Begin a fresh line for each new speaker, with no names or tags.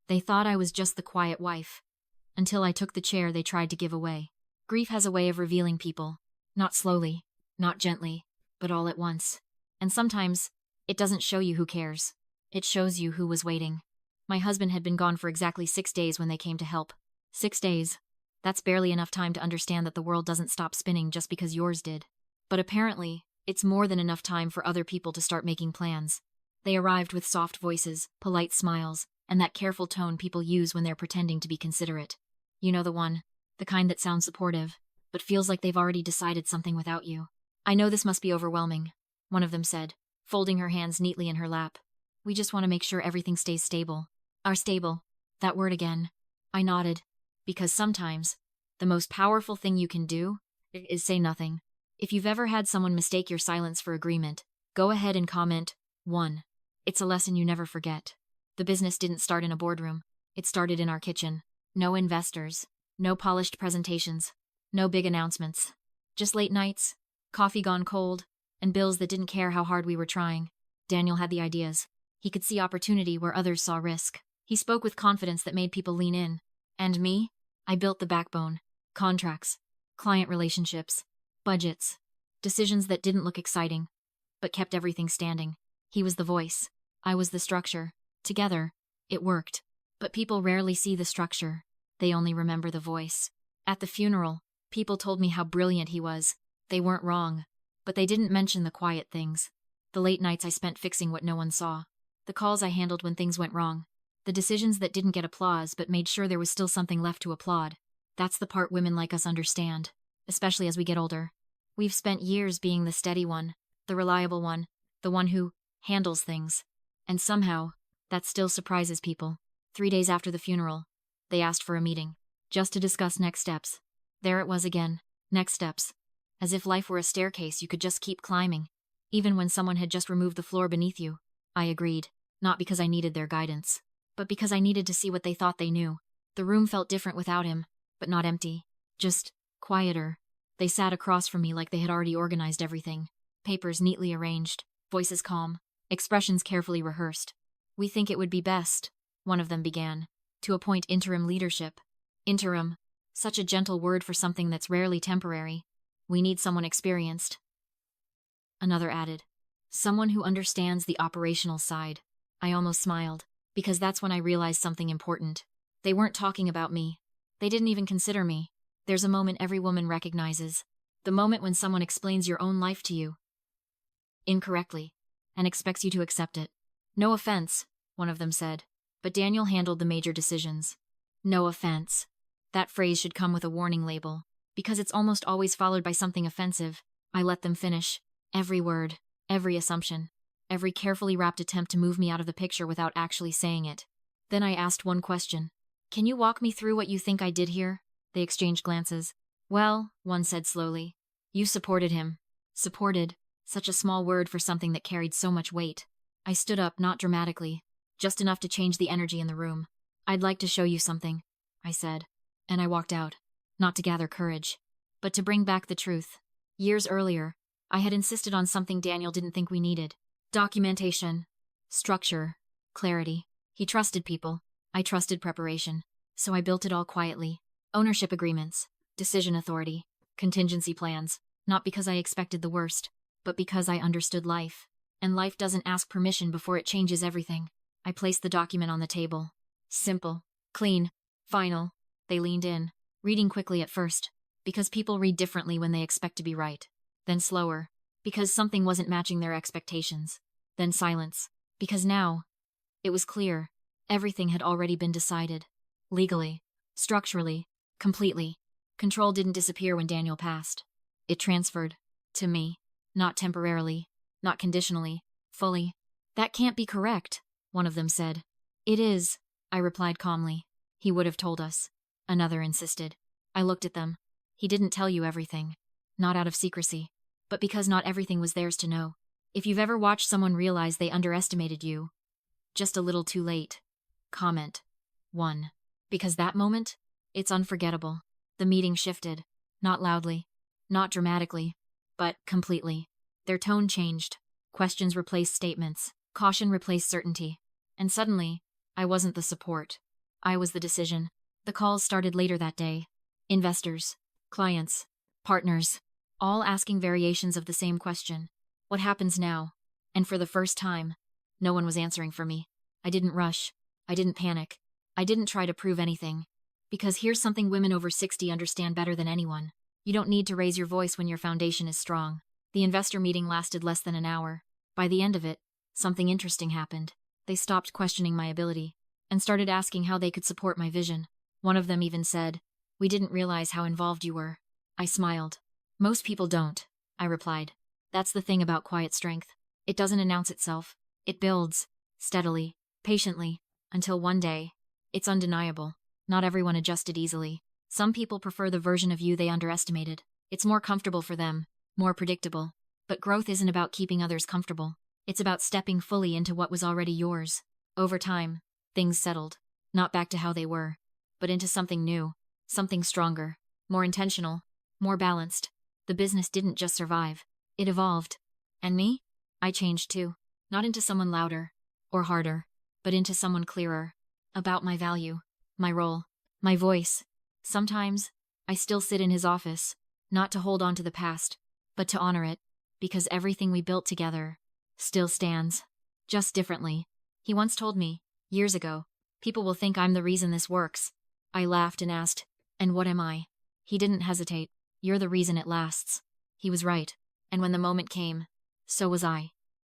They thought I was just the quiet wife. Until I took the chair they tried to give away. Grief has a way of revealing people. Not slowly, not gently, but all at once. And sometimes, it doesn't show you who cares. It shows you who was waiting. My husband had been gone for exactly 6 days when they came to help. 6 days. That's barely enough time to understand that the world doesn't stop spinning just because yours did. But apparently, it's more than enough time for other people to start making plans. They arrived with soft voices, polite smiles, and that careful tone people use when they're pretending to be considerate. You know the one. The kind that sounds supportive, but feels like they've already decided something without you. I know this must be overwhelming, one of them said, folding her hands neatly in her lap. We just want to make sure everything stays stable. Are stable. That word again. I nodded. Because sometimes, the most powerful thing you can do is say nothing. If you've ever had someone mistake your silence for agreement, go ahead and comment, 1. It's a lesson you never forget. The business didn't start in a boardroom. It started in our kitchen. No investors. No polished presentations. No big announcements. Just late nights, coffee gone cold, and bills that didn't care how hard we were trying. Daniel had the ideas. He could see opportunity where others saw risk. He spoke with confidence that made people lean in. And me? I built the backbone. Contracts. Client relationships. Budgets. Decisions that didn't look exciting, but kept everything standing. He was the voice. I was the structure. Together, it worked. But people rarely see the structure. They only remember the voice. At the funeral, people told me how brilliant he was. They weren't wrong. But they didn't mention the quiet things. The late nights I spent fixing what no one saw. The calls I handled when things went wrong. The decisions that didn't get applause but made sure there was still something left to applaud. That's the part women like us understand, especially as we get older. We've spent years being the steady one, the reliable one, the one who handles things. And somehow, that still surprises people. 3 days after the funeral, they asked for a meeting, just to discuss next steps. There it was again, next steps. As if life were a staircase you could just keep climbing, even when someone had just removed the floor beneath you. I agreed, not because I needed their guidance, but because I needed to see what they thought they knew. The room felt different without him, but not empty. Just quieter. They sat across from me like they had already organized everything. Papers neatly arranged, voices calm, expressions carefully rehearsed. We think it would be best, one of them began, to appoint interim leadership. Interim. Such a gentle word for something that's rarely temporary. We need someone experienced. Another added. Someone who understands the operational side. I almost smiled, because that's when I realized something important. They weren't talking about me. They didn't even consider me. There's a moment every woman recognizes. The moment when someone explains your own life to you incorrectly, and expects you to accept it. No offense, one of them said, but Daniel handled the major decisions. No offense. That phrase should come with a warning label, because it's almost always followed by something offensive. I let them finish. Every word, every assumption, every carefully wrapped attempt to move me out of the picture without actually saying it. Then I asked one question. Can you walk me through what you think I did here? They exchanged glances. Well, one said slowly. You supported him. Supported. Such a small word for something that carried so much weight. I stood up, not dramatically, just enough to change the energy in the room. I'd like to show you something, I said. And I walked out, not to gather courage, but to bring back the truth. Years earlier, I had insisted on something Daniel didn't think we needed. Documentation. Structure. Clarity. He trusted people. I trusted preparation. So I built it all quietly. Ownership agreements. Decision authority. Contingency plans. Not because I expected the worst, but because I understood life. And life doesn't ask permission before it changes everything. I placed the document on the table. Simple. Clean. Final. They leaned in, reading quickly at first, because people read differently when they expect to be right. Then slower, because something wasn't matching their expectations. Then silence, because now, it was clear, everything had already been decided. Legally, structurally, completely. Control didn't disappear when Daniel passed. It transferred. To me. Not temporarily. Not conditionally. Fully. That can't be correct, one of them said. It is, I replied calmly. He would have told us. Another insisted. I looked at them. He didn't tell you everything. Not out of secrecy, but because not everything was theirs to know. If you've ever watched someone realize they underestimated you, just a little too late. Comment. 1. Because that moment, it's unforgettable. The meeting shifted. Not loudly. Not dramatically. But completely. Their tone changed. Questions replaced statements. Caution replaced certainty. And suddenly, I wasn't the support. I was the decision. The calls started later that day. Investors, clients, partners, all asking variations of the same question. What happens now? And for the first time, no one was answering for me. I didn't rush. I didn't panic. I didn't try to prove anything. Because here's something women over 60 understand better than anyone. You don't need to raise your voice when your foundation is strong. The investor meeting lasted less than an hour. By the end of it, something interesting happened. They stopped questioning my ability and started asking how they could support my vision. One of them even said, "We didn't realize how involved you were." I smiled. "Most people don't," I replied. "That's the thing about quiet strength. It doesn't announce itself. It builds, steadily, patiently, until one day, it's undeniable. Not everyone adjusted easily. Some people prefer the version of you they underestimated. It's more comfortable for them, more predictable. But growth isn't about keeping others comfortable. It's about stepping fully into what was already yours. Over time, things settled. Not back to how they were, but into something new, something stronger, more intentional, more balanced. The business didn't just survive. It evolved. And me? I changed too. Not into someone louder or harder, but into someone clearer. About my value, my role, my voice. Sometimes, I still sit in his office, not to hold on to the past, but to honor it, because everything we built together still stands. Just differently. He once told me, years ago, "People will think I'm the reason this works." I laughed and asked, "And what am I?" He didn't hesitate. "You're the reason it lasts." He was right. And when the moment came, so was I.